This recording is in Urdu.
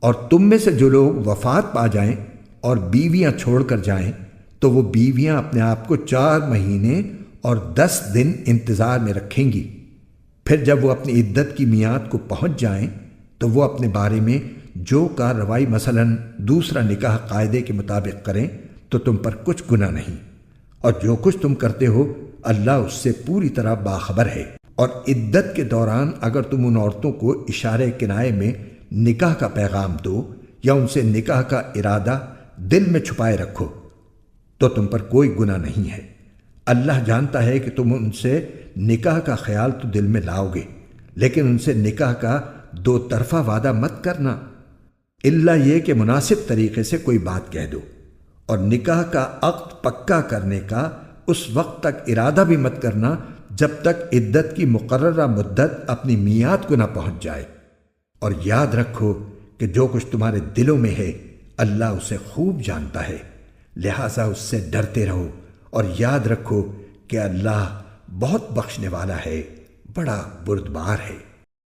اور تم میں سے جو لوگ وفات پا جائیں اور بیویاں چھوڑ کر جائیں تو وہ بیویاں اپنے آپ کو 4 مہینے اور 10 دن انتظار میں رکھیں گی۔ پھر جب وہ اپنی عدت کی میعاد کو پہنچ جائیں تو وہ اپنے بارے میں جو کارروائی مثلاً دوسرا نکاح قاعدے کے مطابق کریں تو تم پر کچھ گناہ نہیں، اور جو کچھ تم کرتے ہو اللہ اس سے پوری طرح باخبر ہے۔ اور عدت کے دوران اگر تم ان عورتوں کو اشارے کنائے میں نکاح کا پیغام دو یا ان سے نکاح کا ارادہ دل میں چھپائے رکھو تو تم پر کوئی گناہ نہیں ہے۔ اللہ جانتا ہے کہ تم ان سے نکاح کا خیال تو دل میں لاؤ گے، لیکن ان سے نکاح کا 2 طرفہ وعدہ مت کرنا، الا یہ کہ مناسب طریقے سے کوئی بات کہہ دو، اور نکاح کا عقد پکا کرنے کا اس وقت تک ارادہ بھی مت کرنا جب تک عدت کی مقررہ مدت اپنی میعاد کو نہ پہنچ جائے۔ اور یاد رکھو کہ جو کچھ تمہارے دلوں میں ہے اللہ اسے خوب جانتا ہے، لہٰذا اس سے ڈرتے رہو، اور یاد رکھو کہ اللہ بہت بخشنے والا ہے، بڑا بردبار ہے۔